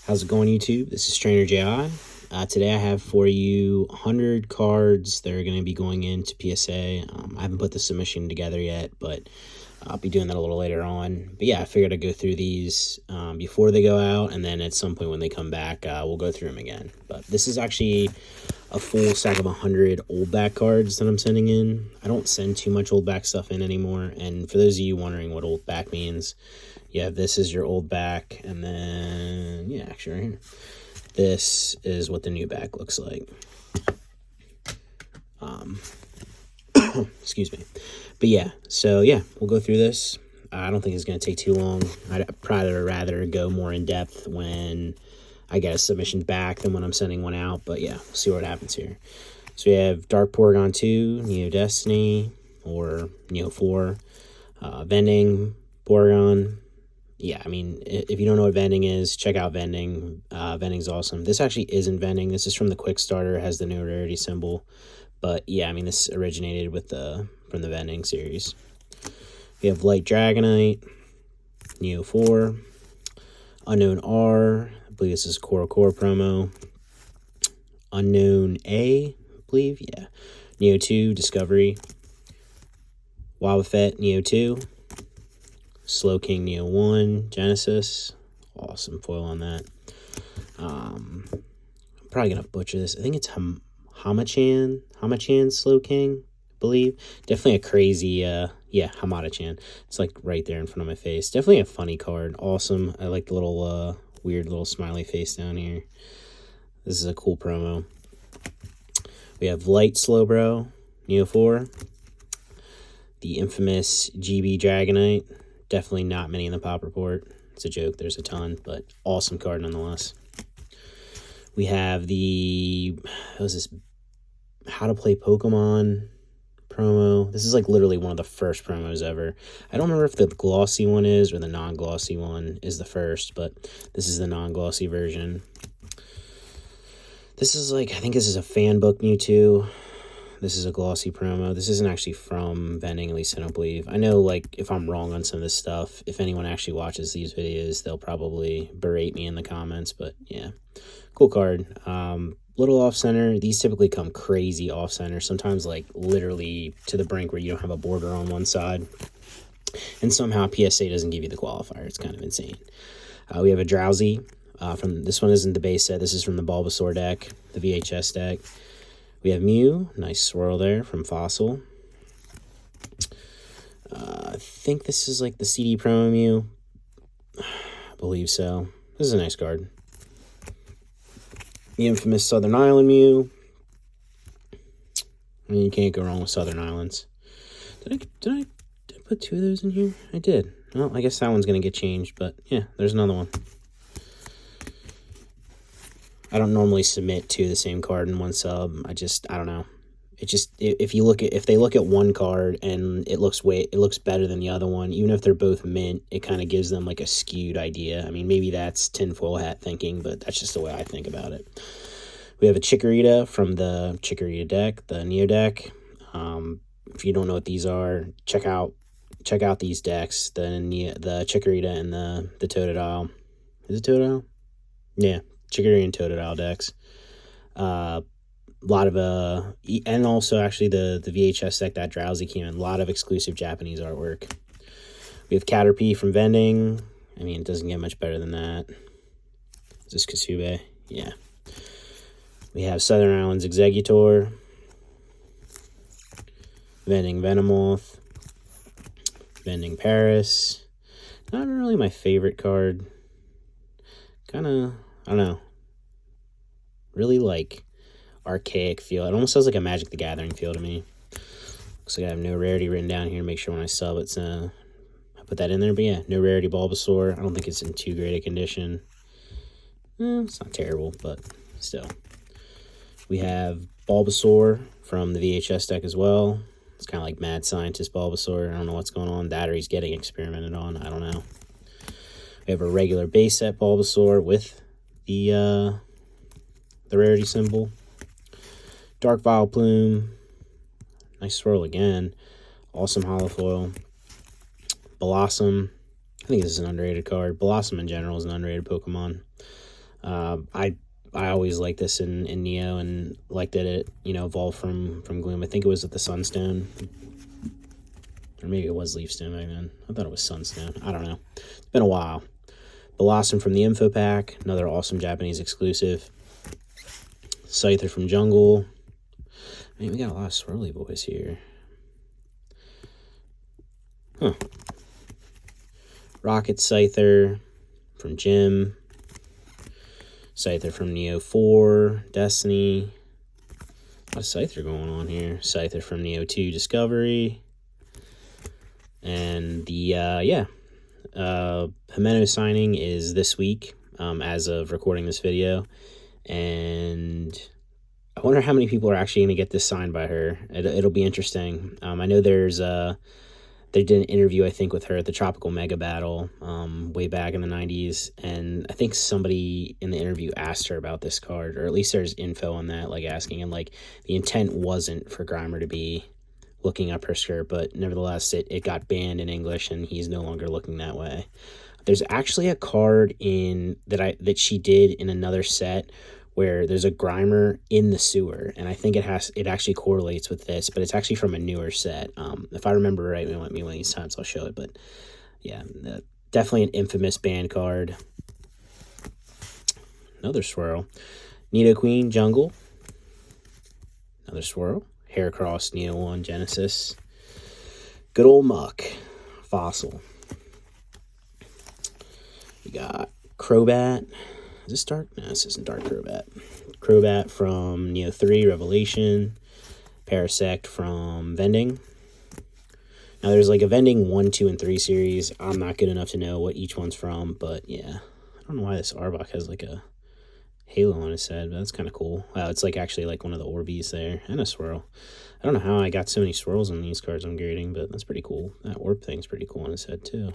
How's it going, YouTube? This is Trainer JI. Today I have for you 100 cards that are going to be going into PSA. I haven't put the submission together yet, but I'll be doing that a little later on. But yeah, I figured I'd go through these before they go out, and then at some point when they come back, we'll go through them again. But this is actually a full stack of 100 old back cards that I'm sending in. I don't send too much old back stuff in anymore, and for those of you wondering what old back means, yeah, this is your old back, and then, yeah, actually right here, this is what the new back looks like. Excuse me. But yeah, so yeah, we'll go through this. I don't think it's going to take too long. I'd probably rather go more in depth when I get a submission back than when I'm sending one out, but yeah, we'll see what happens here. So we have Dark Porygon 2, Neo Destiny, or Neo 4, Vending, Porygon. Yeah, I mean, if you don't know what vending is, check out vending. Vending's awesome. This actually isn't vending. This is from the Quick Starter. It has the new rarity symbol. But yeah, I mean, this originated with from the vending series. We have Light Dragonite, Neo 4, Unknown R. I believe this is Core promo. Unknown A, I believe. Yeah. Neo 2, Discovery. Wobbuffet, Neo 2. Slowking Neo 1, Genesis. Awesome foil on that. I'm probably going to butcher this. I think it's Hamachan Slowking, I believe. Definitely a crazy, yeah, Hamada-chan. It's like right there in front of my face. Definitely a funny card. Awesome. I like the little, weird little smiley face down here. This is a cool promo. We have Light Slowbro, Neo 4. The infamous GB Dragonite. Definitely not many in the pop report. It's a joke. There's a ton, but awesome card nonetheless. We have the, what was this? How to Play Pokemon promo. This is like literally one of the first promos ever. I don't remember if the glossy one is or the non-glossy one is the first, but this is the non-glossy version. This is like, I think this is a fan book Mewtwo. This is a glossy promo. This isn't actually from vending, at least I don't believe. I know, like, if I'm wrong on some of this stuff, if anyone actually watches these videos, they'll probably berate me in the comments, but yeah, cool card. Little off-center. These typically come crazy off-center, sometimes, like, literally to the brink where you don't have a border on one side, and somehow PSA doesn't give you the qualifier. It's kind of insane. We have a Drowsy. This one isn't the base set. This is from the Bulbasaur deck, the VHS deck. We have Mew, nice swirl there from Fossil. I think this is like the CD promo Mew. I believe so. This is a nice card. The infamous Southern Island Mew. I mean, you can't go wrong with Southern Islands. Did I put two of those in here? I did. Well, I guess that one's going to get changed, but yeah, there's another one. I don't normally submit to the same card in one sub. I don't know. It just, if they look at one card and it looks better than the other one, even if they're both mint, it kind of gives them like a skewed idea. I mean, maybe that's tinfoil hat thinking, but that's just the way I think about it. We have a Chikorita from the Chikorita deck, the Neo deck. If you don't know what these are, check out these decks, the Chikorita and the Totodile. Is it Totodile? Yeah. Chikorita and Totodile decks. A lot of and also actually the VHS deck that Drowsy came in, a lot of exclusive Japanese artwork. We have Caterpie from vending. I mean, it doesn't get much better than that. Is this Kasube? Yeah. We have Southern Islands Executor, vending Venomoth, vending Paris. Not really my favorite card. Kind of, I don't know, really like archaic feel. It almost sounds like a Magic the Gathering feel to me. Looks like I have no rarity written down here. Make sure when I sub it's I put that in there. But yeah, no rarity Bulbasaur. I don't think it's in too great a condition. It's not terrible, but still. We have Bulbasaur from the VHS deck as well. It's kind of like Mad Scientist Bulbasaur. I don't know what's going on. That or he's getting experimented on. I don't know. We have a regular base set Bulbasaur with the rarity symbol. Dark Vileplume. Nice swirl again. Awesome holofoil. Blossom. I think this is an underrated card. Blossom in general is an underrated Pokemon. I always liked this in Neo, and liked that it, evolved from Gloom. I think it was at the Sunstone, or maybe it was Leafstone back then. I thought it was Sunstone. I don't know. It's been a while. Blossom from the Info Pack, another awesome Japanese exclusive. Scyther from Jungle. I mean, we got a lot of swirly boys here. Huh. Rocket Scyther from Jim. Scyther from Neo 4, Destiny. A lot of Scyther going on here. Scyther from Neo 2, Discovery. And the, Himeno signing is this week, as of recording this video. And I wonder how many people are actually going to get this signed by her. It'll be interesting. I know they did an interview, I think, with her at the Tropical Mega Battle way back in the 90s. And I think somebody in the interview asked her about this card, or at least there's info on that, like asking. And like the intent wasn't for Grimer to be looking up her skirt, but nevertheless, it got banned in English, and he's no longer looking that way. There's actually a card that she did in another set where there's a Grimer in the sewer, and I think it actually correlates with this, but it's actually from a newer set. If I remember right, one of these times I'll show it, but yeah, definitely an infamous banned card. Another swirl. Nidoqueen Jungle. Another swirl. Heracross Neo 1 Genesis. Good old Muck Fossil. We got Crobat. Is this dark? No, this isn't dark Crobat. Crobat from Neo 3 Revelation. Parasect from Vending. Now there's like a Vending 1, 2, and 3 series. I'm not good enough to know what each one's from, but yeah. I don't know why this Arbok has like a halo on his head, but that's kind of cool. Wow, it's like actually like one of the Orbeez there, and a swirl. I don't know how I got so many swirls on these cards I'm grading, but that's pretty cool. That orb thing's pretty cool on his head too.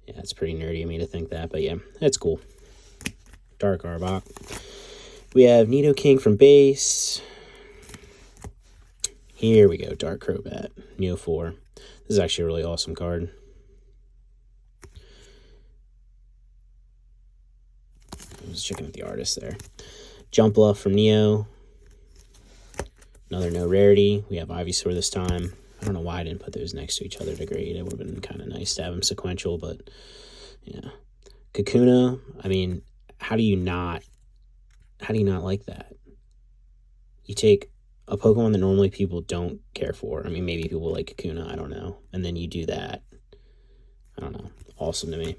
Yeah, it's pretty nerdy of me to think that, but yeah, that's cool. Dark Arbok. We have Nidoking from base. Here we go, Dark Crobat, Neo 4. This is actually a really awesome card. I was checking out the artist there. Jumpla from Neo. Another no rarity. We have Ivysaur this time. I don't know why I didn't put those next to each other to grade. It would have been kind of nice to have them sequential, but yeah. Kakuna, I mean, how do you not like that? You take a Pokemon that normally people don't care for. I mean, maybe people like Kakuna, I don't know. And then you do that. I don't know. Awesome to me.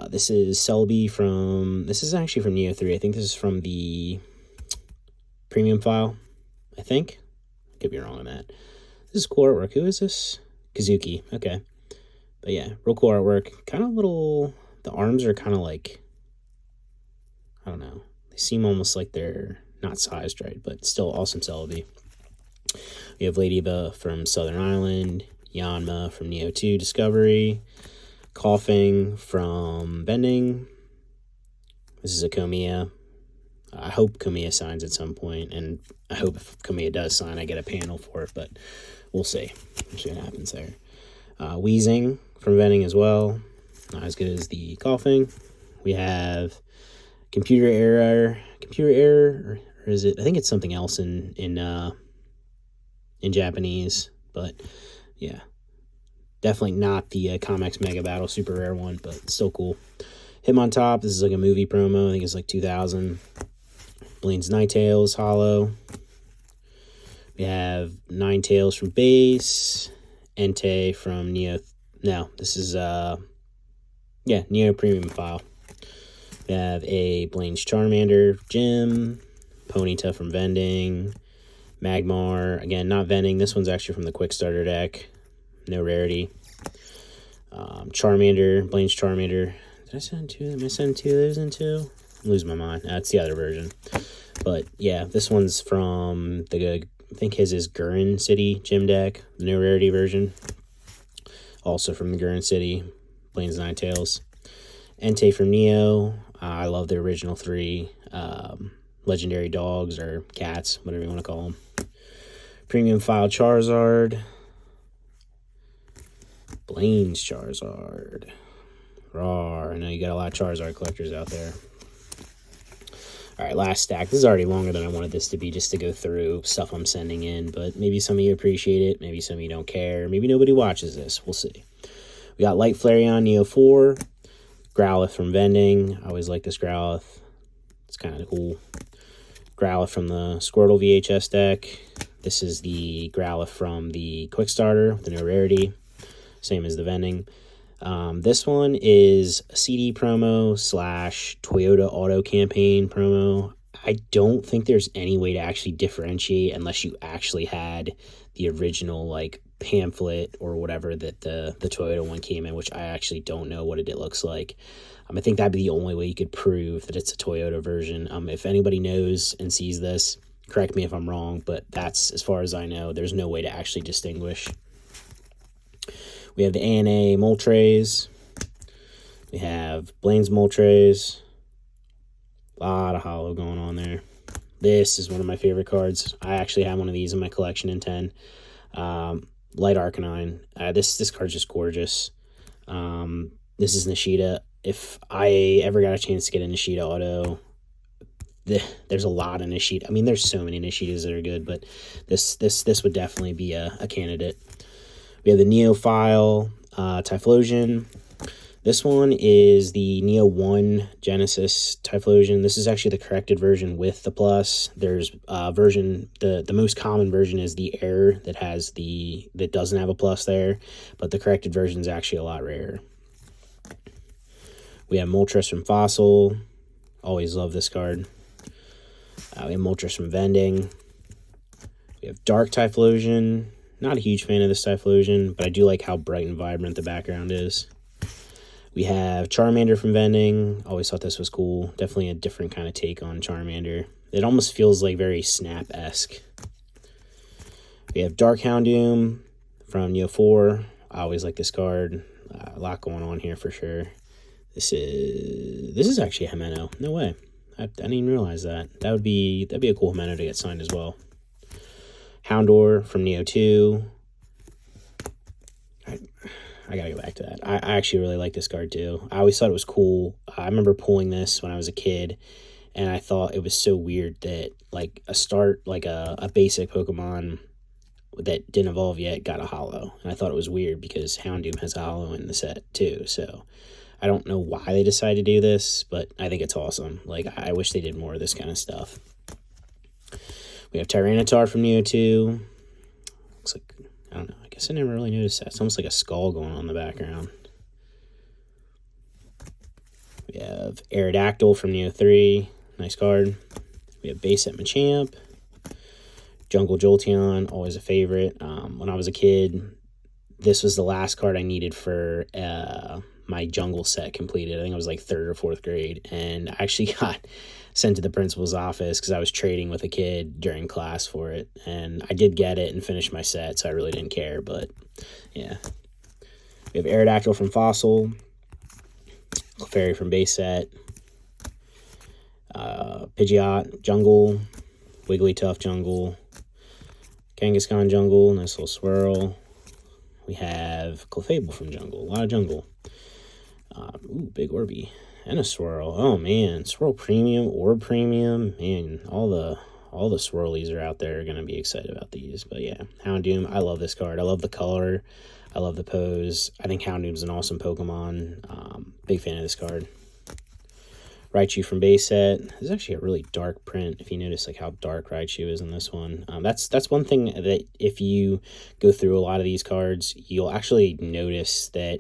This is Celebi this is actually from Neo 3. I think this is from the premium file, I think. Could be wrong on that. This is cool artwork. Who is this? Kazuki. Okay. But yeah, real cool artwork. Kind of little, the arms are kind of like, I don't know. They seem almost like they're not sized right, but still awesome Celebi. We have Ladybug from Southern Island. Yanma from Neo 2 Discovery. Coughing from Bending. This is a Komiya. I hope Komiya signs at some point, and I hope if Komiya does sign, I get a panel for it, but we'll see. We'll see what happens there. Wheezing from Vending as well. Not as good as the Coughing. We have computer error, or is it? I think it's something else in Japanese, but yeah. Definitely not the Comex Mega Battle super rare one, but still cool. Hitmontop, this is like a movie promo. I think it's like 2000. Blaine's Ninetales, Hollow. We have Ninetales from base. Entei from Neo. No, this is, Neo Premium File. We have a Blaine's Charmander, Gym. Ponyta from Vending. Magmar, again, not Vending. This one's actually from the Quick Starter deck. No rarity. Charmander, Blaine's Charmander. Did I send two? Am I sending two of those in two? I'm losing my mind. That's the other version. But yeah, this one's from I think his is Gurren City Gym deck, the no rarity version. Also from the Gurren City, Blaine's Ninetales. Entei from Neo. I love the original 3 legendary dogs or cats, whatever you want to call them. Premium File Charizard. Blaine's Charizard. Rawr. I know you got a lot of Charizard collectors out there. All right, last stack. This is already longer than I wanted this to be, just to go through stuff I'm sending in, but maybe some of you appreciate it, maybe some of you don't care, maybe nobody watches this. We'll see. We got Light Flareon Neo 4, Growlithe from Vending. I always like this Growlithe. It's kind of cool. Growlithe from the Squirtle VHS deck. This is the Growlithe from the Quick Starter, the no rarity. Same as the Vending. This one is a CD promo / Toyota Auto Campaign promo. I don't think there's any way to actually differentiate unless you actually had the original like pamphlet or whatever that the Toyota one came in, which I actually don't know what it looks like. I think that'd be the only way you could prove that it's a Toyota version. If anybody knows and sees this, correct me if I'm wrong, but that's as far as I know. There's no way to actually distinguish. We have the ANA Moltres. We have Blaine's Moltres. A lot of holo going on there. This is one of my favorite cards. I actually have one of these in my collection in 10. Light Arcanine. This card's just gorgeous. This is Nishida. If I ever got a chance to get a Nishida auto, there's a lot of Nishida. I mean, there's so many Nishidas that are good, but this would definitely be a candidate. We have the Neophile Typhlosion. This one is the Neo 1 Genesis Typhlosion. This is actually the corrected version with the plus. There's version, the most common version is the Air that doesn't have a plus there, but the corrected version is actually a lot rarer. We have Moltres from Fossil. Always love this card. We have Moltres from Vending. We have Dark Typhlosion. Not a huge fan of this Typhlosion, but I do like how bright and vibrant the background is. We have Charmander from Vending. Always thought this was cool. Definitely a different kind of take on Charmander. It almost feels like very Snap-esque. We have Dark Houndoom from Neo 4. I always like this card. A lot going on here for sure. This is actually a Himeno. No way. I didn't even realize that. That'd be a cool Himeno to get signed as well. Houndour from Neo 2. I gotta go back to that. I actually really like this card too. I always thought it was cool. I remember pulling this when I was a kid, and I thought it was so weird that like a basic Pokemon that didn't evolve yet got a holo. And I thought it was weird because Houndoom has a holo in the set too. So I don't know why they decided to do this, but I think it's awesome. Like, I wish they did more of this kind of stuff. We have Tyranitar from Neo 2. Looks like, I don't know, I guess I never really noticed that. It's almost like a skull going on in the background. We have Aerodactyl from Neo 3. Nice card. We have Base Set Machamp. Jungle Jolteon, always a favorite. When I was a kid, this was the last card I needed for my jungle set completed. I think I was like 3rd or 4th grade, and I actually got sent to the principal's office because I was trading with a kid during class for it, and I did get it and finish my set, so I really didn't care. But yeah, we have Aerodactyl from Fossil, Clefairy from Base Set, Pidgeot Jungle, Wigglytuff Jungle, Kangaskhan Jungle, nice little swirl. We have Clefable from Jungle, a lot of Jungle. Ooh, big Orby and a swirl. Oh man, Swirl Premium, Orb Premium, man, all the swirlies are out there are gonna be excited about these. But yeah, Houndoom, I love this card. I love the color, I love the pose. I think Houndoom's an awesome Pokemon. Big fan of this card. Raichu from Base Set. This is actually a really dark print. If you notice like how dark Raichu is in this one, that's one thing that if you go through a lot of these cards, you'll actually notice that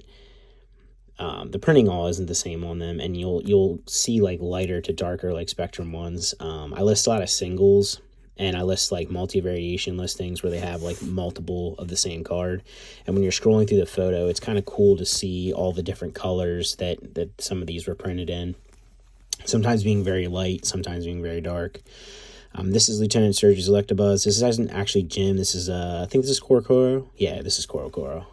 the printing all isn't the same on them, and you'll see like lighter to darker like Spectrum ones. I list a lot of singles, and I list like multi-variation listings where they have like multiple of the same card. And when you're scrolling through the photo, it's kind of cool to see all the different colors that some of these were printed in. Sometimes being very light, sometimes being very dark. This is Lieutenant Surge's Electabuzz. This isn't actually Gym. This is, I think this is Korokoro. Yeah, this is Korokoro.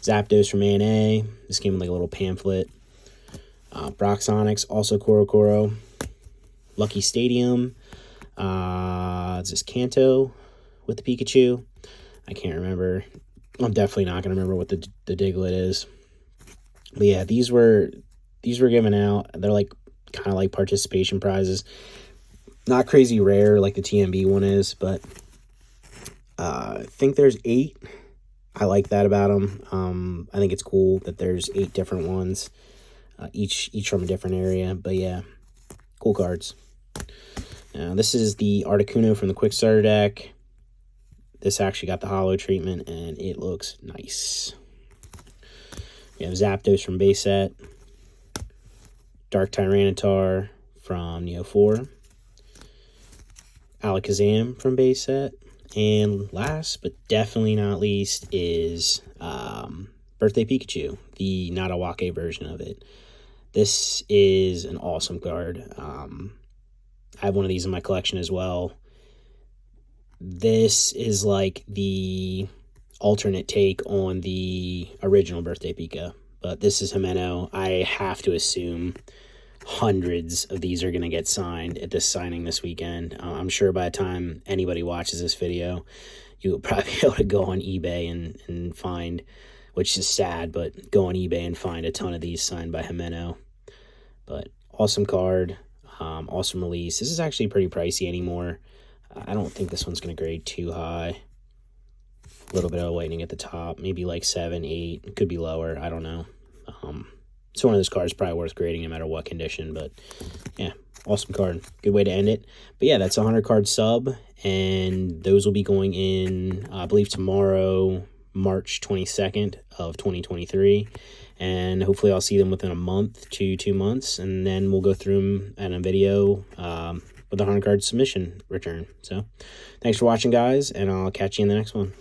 Zapdos from A&A. This came with like a little pamphlet. Broxonix, also Korokoro. Lucky Stadium. Is this Kanto with the Pikachu? I can't remember. I'm definitely not going to remember what the Diglett is. But yeah, these were these were given out. They're like kind of like participation prizes. Not crazy rare like the TMB one is, but I think there's 8. I like that about them. I think it's cool that there's 8 different ones, each from a different area. But yeah, cool cards. Now this is the Articuno from the Quick Starter deck. This actually got the holo treatment, and it looks nice. We have Zapdos from base set, Dark Tyranitar from Neo 4, Alakazam from base set, and last but definitely not least is Birthday Pikachu, the Nadawake version of it. This is an awesome card. I have one of these in my collection as well. This is like the alternate take on the original Birthday Pika, but this is Himeno. I have to assume hundreds of these are going to get signed at this signing this weekend. I'm sure by the time anybody watches this video, you'll probably be able to go on eBay and find, which is sad, but go on eBay and find a ton of these signed by Himeno. But awesome card, awesome release. This is actually pretty pricey anymore. I don't think this one's going to grade too high. A little bit of lightning at the top, maybe like 7, 8. It could be lower. I don't know. It's one of those cards probably worth grading no matter what condition. But yeah, awesome card. Good way to end it. But yeah, that's a 100 card sub, and those will be going in, I believe, tomorrow, March 22nd of 2023. And hopefully I'll see them within a month to 2 months, and then we'll go through them in a video with the 100 card submission return. So thanks for watching, guys, and I'll catch you in the next one.